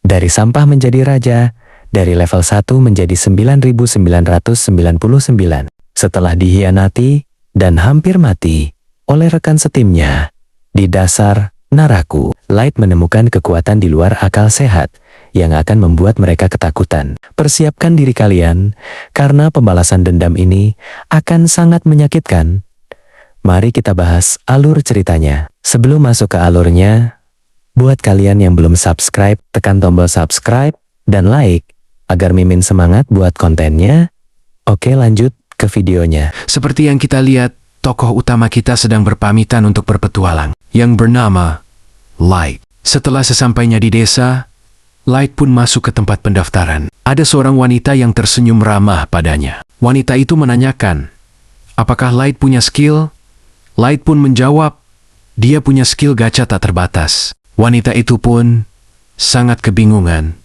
Dari sampah menjadi raja, dari level 1 menjadi 9.999. Setelah dihianati dan hampir mati oleh rekan setimnya, di dasar Naraku, Light menemukan kekuatan di luar akal sehat yang akan membuat mereka ketakutan. Persiapkan diri kalian, karena pembalasan dendam ini akan sangat menyakitkan. Mari kita bahas alur ceritanya. Sebelum masuk ke alurnya, buat kalian yang belum subscribe, tekan tombol subscribe dan like, agar Mimin semangat buat kontennya. Oke, lanjut ke videonya. Seperti yang kita lihat, tokoh utama kita sedang berpamitan untuk berpetualang, yang bernama Light. Setelah sesampainya di desa, Light pun masuk ke tempat pendaftaran. Ada seorang wanita yang tersenyum ramah padanya. Wanita itu menanyakan, apakah Light punya skill? Light pun menjawab, dia punya skill gacha tak terbatas. Wanita itu pun sangat kebingungan.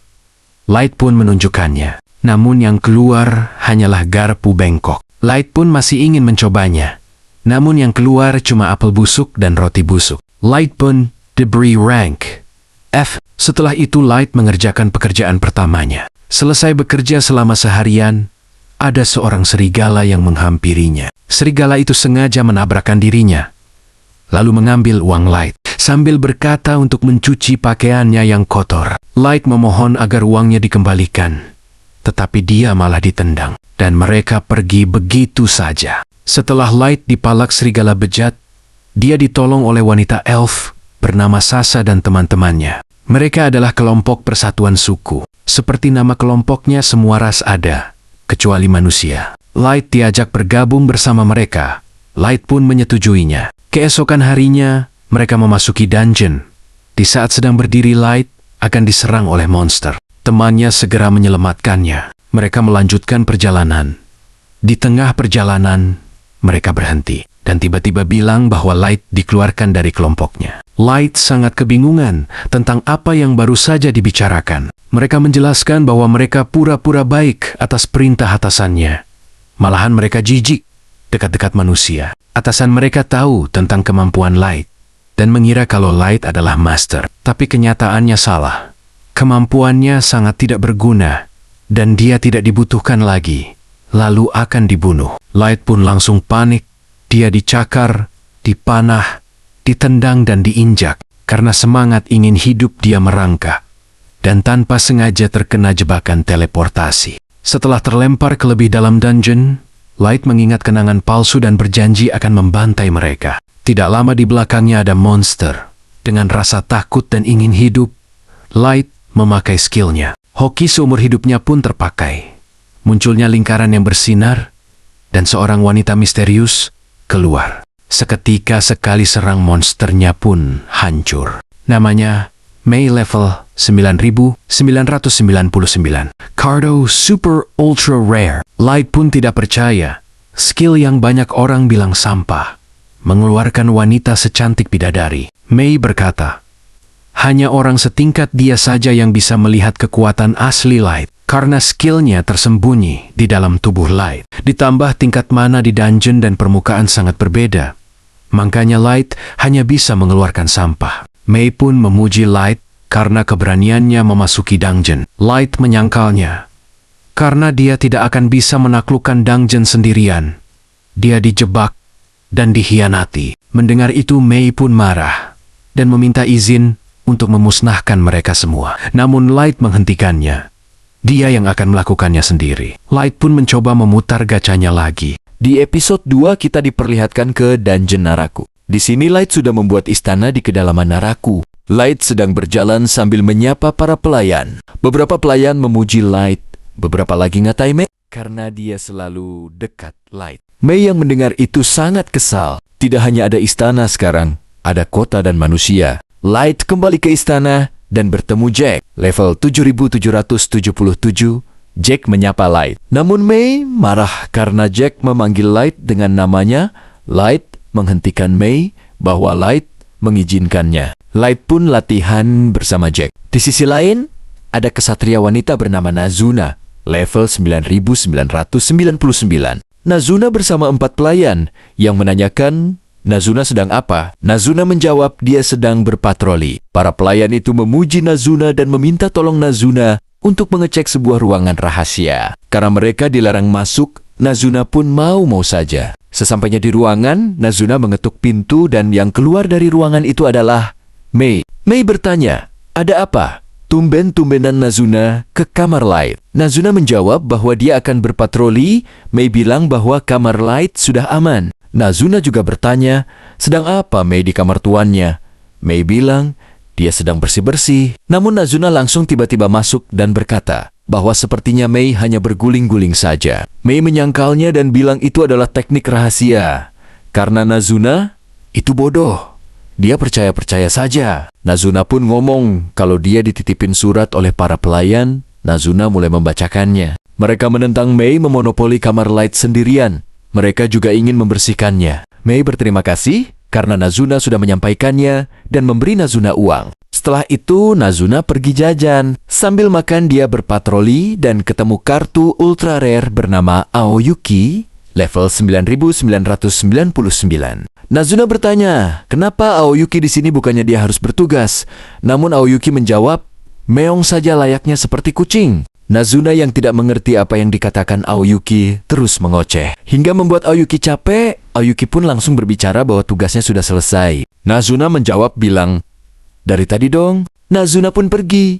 Light pun menunjukkannya. Namun yang keluar hanyalah garpu bengkok. Light pun masih ingin mencobanya. Namun yang keluar cuma apel busuk dan roti busuk. Light pun diberi rank F. Setelah itu Light mengerjakan pekerjaan pertamanya. Selesai bekerja selama seharian, ada seorang serigala yang menghampirinya. Serigala itu sengaja menabrakkan dirinya, lalu mengambil uang Light, sambil berkata untuk mencuci pakaiannya yang kotor. Light memohon agar uangnya dikembalikan, tetapi dia malah ditendang, dan mereka pergi begitu saja. Setelah Light dipalak serigala bejat, dia ditolong oleh wanita elf bernama Sasa dan teman-temannya. Mereka adalah kelompok persatuan suku. Seperti nama kelompoknya, semua ras ada, kecuali manusia. Light diajak bergabung bersama mereka. Light pun menyetujuinya. Keesokan harinya, mereka memasuki dungeon. Di saat sedang berdiri, Light akan diserang oleh monster. Temannya segera menyelamatkannya. Mereka melanjutkan perjalanan. Di tengah perjalanan, mereka berhenti dan tiba-tiba bilang bahwa Light dikeluarkan dari kelompoknya. Light sangat kebingungan tentang apa yang baru saja dibicarakan. Mereka menjelaskan bahwa mereka pura-pura baik atas perintah atasannya. Malahan mereka jijik dekat-dekat manusia. Atasan mereka tahu tentang kemampuan Light dan mengira kalau Light adalah master. Tapi kenyataannya salah. Kemampuannya sangat tidak berguna dan dia tidak dibutuhkan lagi. Lalu akan dibunuh. Light pun langsung panik. Dia dicakar, dipanah, ditendang dan diinjak. Karena semangat ingin hidup, dia merangkak dan tanpa sengaja terkena jebakan teleportasi. Setelah terlempar ke lebih dalam dungeon, Light mengingat kenangan palsu dan berjanji akan membantai mereka. Tidak lama di belakangnya ada monster. Dengan rasa takut dan ingin hidup, Light memakai skillnya. Hoki seumur hidupnya pun terpakai. Munculnya lingkaran yang bersinar, dan seorang wanita misterius keluar. Seketika sekali serang monsternya pun hancur. Namanya Mei, level 9999. Cardo Super Ultra Rare. Light pun tidak percaya. Skill yang banyak orang bilang sampah mengeluarkan wanita secantik bidadari. Mei berkata, hanya orang setingkat dia saja yang bisa melihat kekuatan asli Light. Karena skillnya tersembunyi di dalam tubuh Light. Ditambah tingkat mana di dungeon dan permukaan sangat berbeda. Makanya Light hanya bisa mengeluarkan sampah. Mei pun memuji Light karena keberaniannya memasuki dungeon. Light menyangkalnya. Karena dia tidak akan bisa menaklukkan dungeon sendirian. Dia dijebak dan dikhianati. Mendengar itu Mei pun marah dan meminta izin untuk memusnahkan mereka semua. Namun Light menghentikannya. Dia yang akan melakukannya sendiri. Light pun mencoba memutar gacanya lagi. Di episode 2 kita diperlihatkan ke Dungeon Naraku. Di sini Light sudah membuat istana di kedalaman Naraku. Light sedang berjalan sambil menyapa para pelayan. Beberapa pelayan memuji Light, beberapa lagi ngatai Mei karena dia selalu dekat Light. Mei yang mendengar itu sangat kesal. Tidak hanya ada istana sekarang, ada kota dan manusia. Light kembali ke istana dan bertemu Jack. Level 7777, Jack menyapa Light. Namun Mei marah karena Jack memanggil Light dengan namanya. Light menghentikan Mei bahwa Light mengizinkannya. Light pun latihan bersama Jack. Di sisi lain, ada kesatria wanita bernama Nazuna, level 9999. Nazuna bersama 4 pelayan yang menanyakan Nazuna sedang apa? Nazuna menjawab dia sedang berpatroli. Para pelayan itu memuji Nazuna dan meminta tolong Nazuna untuk mengecek sebuah ruangan rahasia. Karena mereka dilarang masuk, Nazuna pun mau-mau saja. Sesampainya di ruangan, Nazuna mengetuk pintu dan yang keluar dari ruangan itu adalah Mei. Mei bertanya, "Ada apa?" Tumben-tumbenan Nazuna ke kamar Light. Nazuna menjawab bahwa dia akan berpatroli. Mei bilang bahwa kamar Light sudah aman. Nazuna juga bertanya, sedang apa Mei di kamar tuannya? Mei bilang, dia sedang bersih-bersih. Namun Nazuna langsung tiba-tiba masuk dan berkata bahwa sepertinya Mei hanya berguling-guling saja. Mei menyangkalnya dan bilang itu adalah teknik rahasia. Karena Nazuna itu bodoh. Dia percaya-percaya saja. Nazuna pun ngomong kalau dia dititipin surat oleh para pelayan. Nazuna mulai membacakannya. Mereka menentang Mei memonopoli kamar Light sendirian. Mereka juga ingin membersihkannya. Mei berterima kasih karena Nazuna sudah menyampaikannya dan memberi Nazuna uang. Setelah itu, Nazuna pergi jajan. Sambil makan, dia berpatroli dan ketemu kartu ultra rare bernama Aoyuki, level 9999. Nazuna bertanya, kenapa Aoyuki di sini bukannya dia harus bertugas? Namun Aoyuki menjawab, meong saja layaknya seperti kucing. Nazuna yang tidak mengerti apa yang dikatakan Aoyuki terus mengoceh. Hingga membuat Aoyuki capek, Aoyuki pun langsung berbicara bahwa tugasnya sudah selesai. Nazuna menjawab bilang, dari tadi dong. Nazuna pun pergi.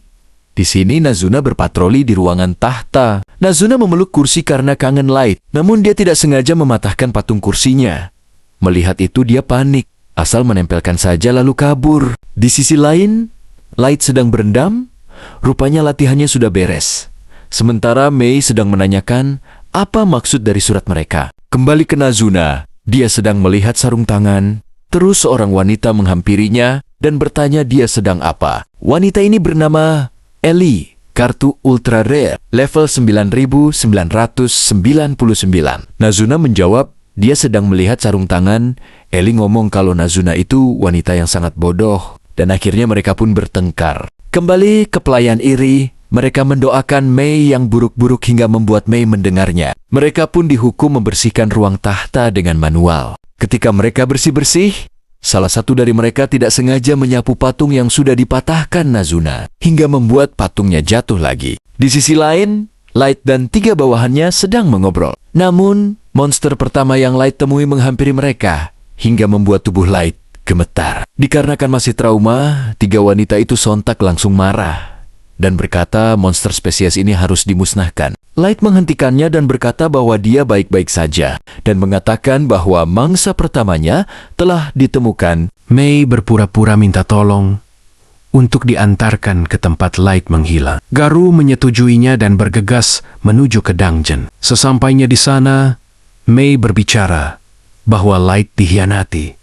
Di sini Nazuna berpatroli di ruangan tahta. Nazuna memeluk kursi karena kangen Light, namun dia tidak sengaja mematahkan patung kursinya. Melihat itu dia panik, asal menempelkan saja lalu kabur. Di sisi lain, Light sedang berendam. Rupanya latihannya sudah beres. Sementara Mei sedang menanyakan apa maksud dari surat mereka. Kembali ke Nazuna, dia sedang melihat sarung tangan. Terus seorang wanita menghampirinya dan bertanya dia sedang apa. Wanita ini bernama Ellie, kartu ultra rare, level 9999. Nazuna menjawab dia sedang melihat sarung tangan. Ellie ngomong kalau Nazuna itu wanita yang sangat bodoh. Dan akhirnya mereka pun bertengkar. Kembali ke pelayan iri. Mereka mendoakan Mei yang buruk-buruk hingga membuat Mei mendengarnya. Mereka pun dihukum membersihkan ruang tahta dengan manual. Ketika mereka bersih-bersih, salah satu dari mereka tidak sengaja menyapu patung yang sudah dipatahkan Nazuna, hingga membuat patungnya jatuh lagi. Di sisi lain, Light dan 3 bawahannya sedang mengobrol. Namun, monster pertama yang Light temui menghampiri mereka, hingga membuat tubuh Light gemetar. Dikarenakan masih trauma, 3 wanita itu sontak langsung marah dan berkata monster spesies ini harus dimusnahkan. Light menghentikannya dan berkata bahwa dia baik-baik saja dan mengatakan bahwa mangsa pertamanya telah ditemukan. Mei berpura-pura minta tolong untuk diantarkan ke tempat Light menghilang. Garu menyetujuinya dan bergegas menuju ke dungeon. Sesampainya di sana, Mei berbicara bahwa Light dikhianati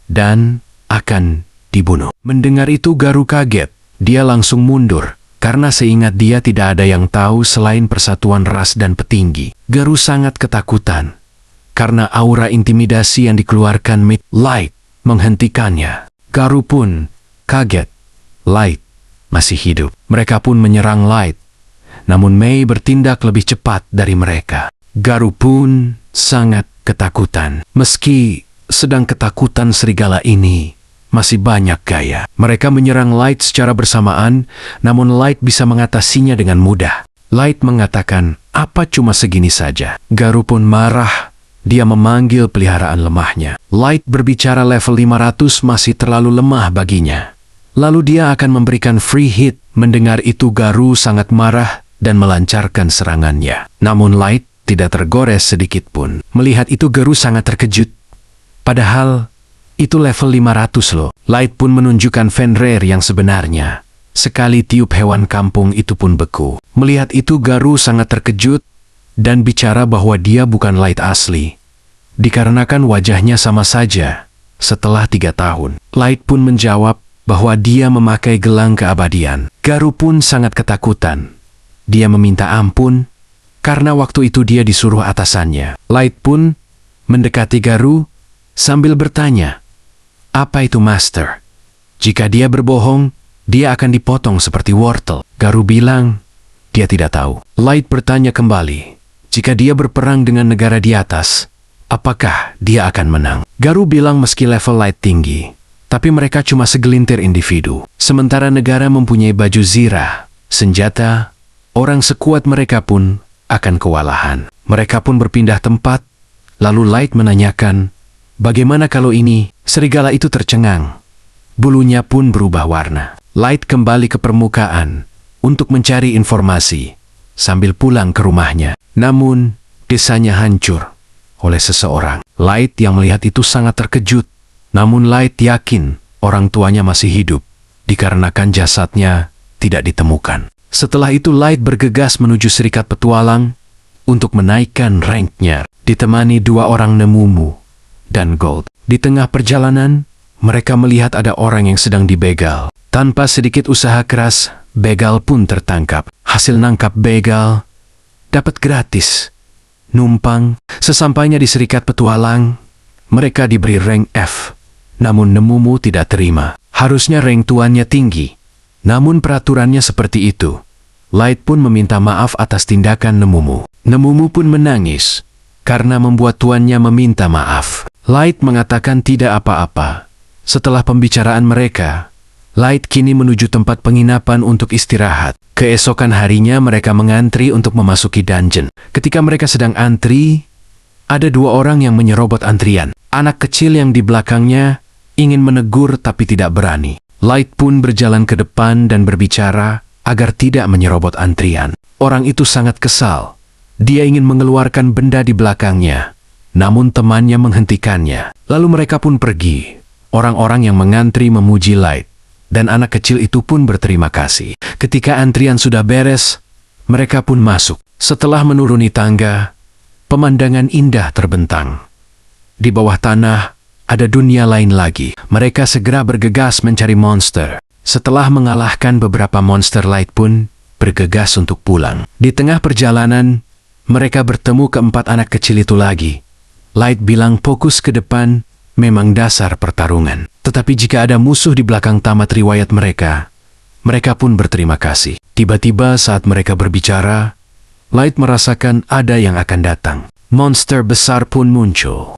dan akan dibunuh. Mendengar itu Garu kaget. Dia langsung mundur. Karena seingat dia tidak ada yang tahu selain persatuan ras dan petinggi. Garu sangat ketakutan. Karena aura intimidasi yang dikeluarkan Light menghentikannya. Garu pun kaget. Light masih hidup. Mereka pun menyerang Light. Namun Mei bertindak lebih cepat dari mereka. Garu pun sangat ketakutan. Meski sedang ketakutan serigala ini masih banyak gaya. Mereka menyerang Light secara bersamaan, namun Light bisa mengatasinya dengan mudah. Light mengatakan, apa cuma segini saja. Garu pun marah. Dia memanggil peliharaan lemahnya. Light berbicara level 500 masih terlalu lemah baginya. Lalu dia akan memberikan free hit. Mendengar itu Garu sangat marah dan melancarkan serangannya. Namun Light tidak tergores sedikit pun. Melihat itu Garu sangat terkejut. Padahal itu level 500 loh. Light pun menunjukkan Fenrir yang sebenarnya. Sekali tiup hewan kampung itu pun beku. Melihat itu Garu sangat terkejut dan bicara bahwa dia bukan Light asli. Dikarenakan wajahnya sama saja setelah 3 tahun. Light pun menjawab bahwa dia memakai gelang keabadian. Garu pun sangat ketakutan. Dia meminta ampun karena waktu itu dia disuruh atasannya. Light pun mendekati Garu sambil bertanya, apa itu Master? Jika dia berbohong, dia akan dipotong seperti wortel. Garu bilang, dia tidak tahu. Light bertanya kembali, jika dia berperang dengan negara di atas, apakah dia akan menang. Garu bilang meski level Light tinggi, tapi mereka cuma segelintir individu. Sementara negara mempunyai baju zirah, senjata, orang sekuat mereka pun akan kewalahan. Mereka pun berpindah tempat, lalu Light menanyakan, bagaimana kalau ini? Serigala itu tercengang. Bulunya pun berubah warna. Light kembali ke permukaan untuk mencari informasi sambil pulang ke rumahnya. Namun, desanya hancur oleh seseorang. Light yang melihat itu sangat terkejut. Namun Light yakin orang tuanya masih hidup dikarenakan jasadnya tidak ditemukan. Setelah itu Light bergegas menuju Serikat Petualang untuk menaikkan ranknya, ditemani 2 orang Nemumu dan Gold. Di tengah perjalanan, mereka melihat ada orang yang sedang dibegal. Tanpa sedikit usaha keras, begal pun tertangkap. Hasil nangkap begal dapat gratis. Numpang, sesampainya di Serikat Petualang, mereka diberi rank F. Namun Nemumu tidak terima. Harusnya rank tuannya tinggi. Namun peraturannya seperti itu. Light pun meminta maaf atas tindakan Nemumu. Nemumu pun menangis karena membuat tuannya meminta maaf. Light mengatakan tidak apa-apa. Setelah pembicaraan mereka, Light kini menuju tempat penginapan untuk istirahat. Keesokan harinya mereka mengantri untuk memasuki dungeon. Ketika mereka sedang antri, ada 2 orang yang menyerobot antrian. Anak kecil yang di belakangnya ingin menegur tapi tidak berani. Light pun berjalan ke depan dan berbicara agar tidak menyerobot antrian. Orang itu sangat kesal. Dia ingin mengeluarkan benda di belakangnya, namun temannya menghentikannya. Lalu mereka pun pergi. Orang-orang yang mengantri memuji Light, dan anak kecil itu pun berterima kasih. Ketika antrian sudah beres, mereka pun masuk. Setelah menuruni tangga, pemandangan indah terbentang. Di bawah tanah, ada dunia lain lagi. Mereka segera bergegas mencari monster. Setelah mengalahkan beberapa monster, Light pun bergegas untuk pulang. Di tengah perjalanan, mereka bertemu keempat anak kecil itu lagi. Light bilang fokus ke depan, memang dasar pertarungan. Tetapi jika ada musuh di belakang tamat riwayat mereka, mereka pun berterima kasih. Tiba-tiba saat mereka berbicara, Light merasakan ada yang akan datang. Monster besar pun muncul.